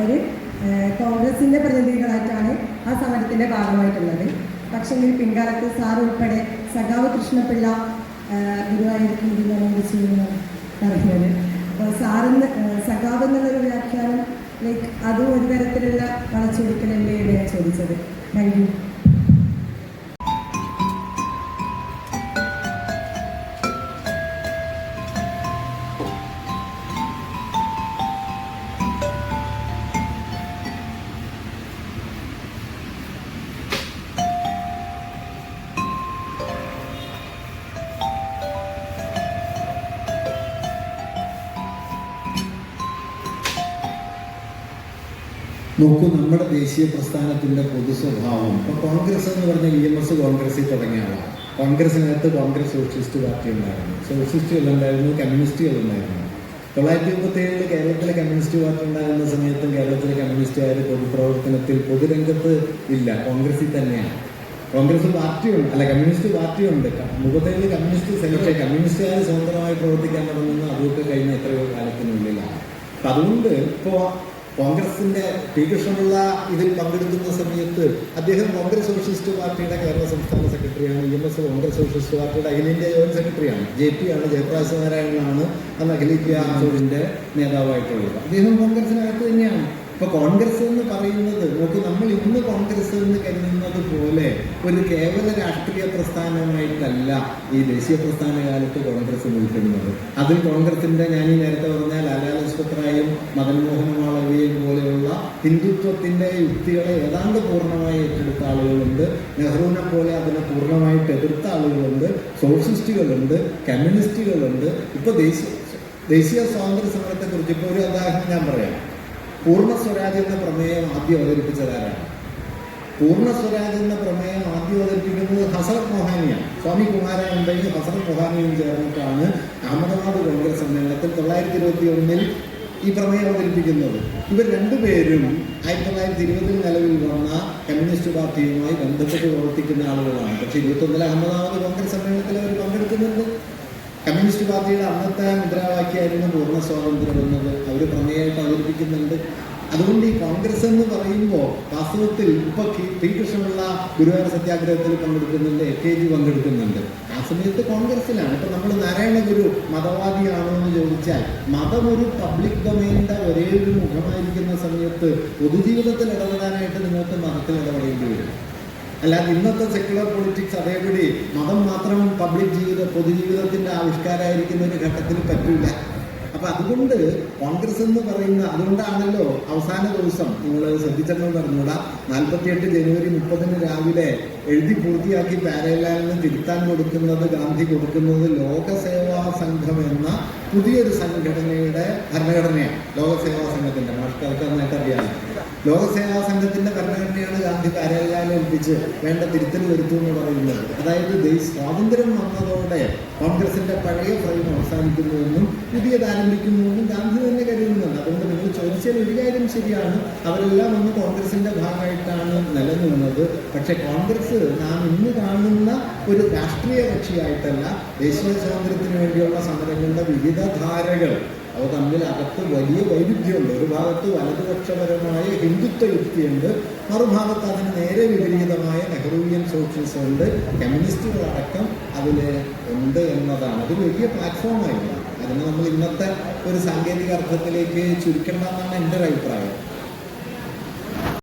അവർ കോൺഗ്രസിൻ്റെ പ്രതിനിധികളായിട്ടാണ് ആ സമരത്തിൻ്റെ ഭാഗമായിട്ടുള്ളത്. പക്ഷെങ്കിൽ പിൻകാലത്ത് സാർ ഉൾപ്പെടെ സഖാവ് കൃഷ്ണപിള്ള ഗുരുവായൂർക്ക് ചെയ്യുന്നതാണ് പറഞ്ഞത്. അപ്പോൾ സാറിന് സഖാവ് എന്നുള്ളൊരു വ്യാഖ്യാനം അതും ഒരു തരത്തിലുള്ള വളച്ചൊടുക്കലല്ലേ ഞാൻ ചോദിച്ചത്. Thank you. നോക്കൂ, നമ്മുടെ ദേശീയ പ്രസ്ഥാനത്തിൻ്റെ പൊതു സ്വഭാവം ഇപ്പോൾ കോൺഗ്രസ് എന്ന് പറഞ്ഞ EMS കോൺഗ്രസിൽ തുടങ്ങിയ ആളാണ്. കോൺഗ്രസിനകത്ത് കോൺഗ്രസ് സോഷ്യലിസ്റ്റ് പാർട്ടി ഉണ്ടായിരുന്നു, സോഷ്യലിസ്റ്റുകളുണ്ടായിരുന്നു, കമ്മ്യൂണിസ്റ്റുകളുണ്ടായിരുന്നു. 1937 കേരളത്തിലെ കമ്മ്യൂണിസ്റ്റ് പാർട്ടി ഉണ്ടാകുന്ന സമയത്തും കേരളത്തിലെ കമ്മ്യൂണിസ്റ്റുകാർ പൊതുപ്രവർത്തനത്തിൽ പൊതുരംഗത്ത് ഇല്ല, കോൺഗ്രസിൽ തന്നെയാണ്. കോൺഗ്രസ് പാർട്ടിയുണ്ട്, അല്ല കമ്മ്യൂണിസ്റ്റ് പാർട്ടിയുണ്ട്. 37 കമ്മ്യൂണിസ്റ്റ് സെനറ്റ് കമ്മ്യൂണിസ്റ്റുകാർ സ്വതന്ത്രമായി പ്രവർത്തിക്കാൻ തുടങ്ങുന്നു. അതൊക്കെ കഴിഞ്ഞ എത്രയോ കാലത്തിനുള്ളിലാണ്. അപ്പം അതുകൊണ്ട് ഇപ്പോൾ കോൺഗ്രസിന്റെ പി കൃഷ്ണപിള്ള ഇതിൽ പങ്കെടുക്കുന്ന സമയത്ത് അദ്ദേഹം കോൺഗ്രസ് സോഷ്യലിസ്റ്റ് പാർട്ടിയുടെ കേരള സംസ്ഥാന സെക്രട്ടറിയാണ്, EMS കോൺഗ്രസ് സോഷ്യലിസ്റ്റ് പാർട്ടിയുടെ അഖിലേന്ത്യാ ജോയിന്റ് സെക്രട്ടറിയാണ്. JP ആണ്, ജയപ്രകാശ് നാരായണനാണ് അന്ന് അഖിലേന്ത്യാ ജോയിന്റെ നേതാവായിട്ടുള്ളത്. അദ്ദേഹം കോൺഗ്രസിനകത്ത് തന്നെയാണ്. ഇപ്പൊ കോൺഗ്രസ് എന്ന് പറയുന്നത് നോക്കി, നമ്മൾ ഇന്ന് കോൺഗ്രസ് എന്ന് കരുതുന്നത് പോലെ ഒരു കേവല രാഷ്ട്രീയ പ്രസ്ഥാനമായിട്ടല്ല ഈ ദേശീയ പ്രസ്ഥാന കാലത്ത് കോൺഗ്രസ് നിൽക്കുന്നത്. അതിൽ കോൺഗ്രസിന്റെ ഞാൻ ഈ നേരത്തെ പറഞ്ഞ ലാലാ ലജ്പത് റായും മദൻ മോഹൻ മാളവ്യയും പോലെയുള്ള ഹിന്ദുത്വത്തിന്റെ യുക്തികളെ ഏതാണ്ട് പൂർണ്ണമായി ഏറ്റെടുത്ത ആളുകളുണ്ട്. നെഹ്റുവിനെ പോലെ അതിനെ പൂർണ്ണമായിട്ട് എതിർത്ത ആളുകളുണ്ട്. സോഷ്യലിസ്റ്റുകളുണ്ട്, കമ്മ്യൂണിസ്റ്റുകളുണ്ട്. ഇപ്പൊ ദേശീയ സ്വാതന്ത്ര്യ സമരത്തെ കുറിച്ച് ഇപ്പോൾ ഒരു ഉദാഹരണം ഞാൻ പറയാം. പൂർണ്ണ സ്വരാജ് എന്ന പ്രമേയം ആദ്യം അവതരിപ്പിച്ചതാരാണ്? പൂർണ്ണ സ്വരാജ് എന്ന പ്രമേയം ആദ്യം അവതരിപ്പിക്കുന്നത് ഹസരത് മൊഹാനിയാണ്. സ്വാമി കുമാരാനന്ദയും ഹസരത് മൊഹാനിയും ചേർന്നിട്ടാണ് അഹമ്മദാബാദ് കോൺഗ്രസ് സമ്മേളനത്തിൽ 1921 ഈ പ്രമേയം അവതരിപ്പിക്കുന്നത്. ഇവർ രണ്ടുപേരും 1920 നിലവിൽ വന്ന കമ്മ്യൂണിസ്റ്റ് പാർട്ടിയുമായി ബന്ധപ്പെട്ട് പ്രവർത്തിക്കുന്ന ആളുകളാണ്. പക്ഷേ 21 അഹമ്മദാബാദ് കോൺഗ്രസ് സമ്മേളനത്തിൽ അവർ പങ്കെടുക്കുന്നുണ്ട്. കമ്മ്യൂണിസ്റ്റ് പാർട്ടിയുടെ അന്നത്തെ മുദ്രാവാക്യമായിരുന്നു പൂർണ്ണ സ്വാതന്ത്ര്യം എന്നത്. അവർ പ്രമേയമായിട്ട് അവതരിപ്പിക്കുന്നുണ്ട്. അതുകൊണ്ട് ഈ കോൺഗ്രസ് എന്ന് പറയുമ്പോൾ വാസ്തവത്തിൽ ഇപ്പോൾ പി കൃഷ്ണപിള്ള ഗുരുവായൂർ സത്യാഗ്രഹത്തിൽ പങ്കെടുക്കുന്നുണ്ട്, AKG പങ്കെടുക്കുന്നുണ്ട്. ആ സമയത്ത് കോൺഗ്രസിലാണ്. ഇപ്പം നമ്മൾ നാരായണ ഗുരു മതവാദിയാണോ എന്ന് ചോദിച്ചാൽ മതം ഒരു പബ്ലിക് ഡൊമൈനിൻ്റെ ഒരേ ഒരു മുഖമായിരിക്കുന്ന സമയത്ത് പൊതുജീവിതത്തിൽ ഇടപെടാനായിട്ട് നിങ്ങൾക്ക് മതത്തിൽ ഇടപെടേണ്ടി വരും. അല്ലാതെ ഇന്നത്തെ സെക്യുലർ പൊളിറ്റിക്സ് അതേപടി മതം മാത്രം പബ്ലിക് പൊതുജീവിതത്തിന്റെ ആവിഷ്കാരമായിരിക്കുന്ന ഒരു ഘട്ടത്തിൽ പറ്റില്ല. അപ്പൊ അതുകൊണ്ട് കോൺഗ്രസ് എന്ന് പറയുന്ന, അതുകൊണ്ടാണല്ലോ അവസാന ദിവസം നിങ്ങൾ ശ്രദ്ധിച്ചെന്ന് പറഞ്ഞൂടാ, 48 ജനുവരി 30 രാവിലെ എഴുതി പൂർത്തിയാക്കി പാരലാലിന് തിരുത്താൻ കൊടുക്കുന്നത്, ഗാന്ധി കൊടുക്കുന്നത് ലോകസേവാ സംഘം എന്ന പുതിയൊരു സംഘടനയുടെ ഭരണഘടനയാണ്. ലോകസേവാ സംഘത്തിന്റെ മാഷ്കാർക്ക് നന്നായിട്ട് അറിയാം. ലോകസേവാ സംഘത്തിന്റെ ഭരണഘടനയാണ് ഗാന്ധി പാരലാലിനെ ഏൽപ്പിച്ച് വേണ്ട തിരുത്തൽ വരുത്തു എന്ന് പറയുന്നത്. അതായത് സ്വാതന്ത്ര്യം വന്നതോടെ കോൺഗ്രസിന്റെ പഴയ ഫ്രെയിം അവസാനിക്കുന്നുവെന്നും പുതിയത് ആരംഭിക്കുന്നുവെന്നും ഗാന്ധി തന്നെ കരുതുന്നുണ്ട്. അതുകൊണ്ട് നിങ്ങൾ ചോദിച്ചാൽ ഒരു കാര്യം ശരിയാണ്, അവരെല്ലാം ഒന്ന് കോൺഗ്രസിന്റെ ഭാഗമായിട്ടാണ് നിലനിന്നത്. പക്ഷെ കോൺഗ്രസ് നാം ഇന്ന് കാണുന്ന ഒരു രാഷ്ട്രീയ കക്ഷിയായിട്ടല്ല, ദേശീയ സ്വാതന്ത്ര്യത്തിന് വേണ്ടിയുള്ള സമരങ്ങളുടെ വിവിധ ധാരകൾ അവ തമ്മിൽ അകത്ത് വലിയ വൈരുദ്ധ്യമുണ്ട്. ഒരു ഭാഗത്ത് വലതുപക്ഷപരമായ ഹിന്ദുത്വ യുക്തിയുണ്ട്, മറുഭാഗത്ത് അതിന് നേരെ വിപരീതമായ നെഹ്റുവിയൻ സോഷ്യലിസം ഉണ്ട്, കമ്മ്യൂണിസ്റ്റുകളടക്കം അതിൽ ഉണ്ട് എന്നതാണ്. അത് വലിയ പ്ലാറ്റ്ഫോമായിരുന്നു. അതിന് നമ്മൾ ഇന്നത്തെ ഒരു സാങ്കേതിക അർത്ഥത്തിലേക്ക് ചുരുക്കേണ്ടെന്നാണ് എൻ്റെ ഒരു അഭിപ്രായം.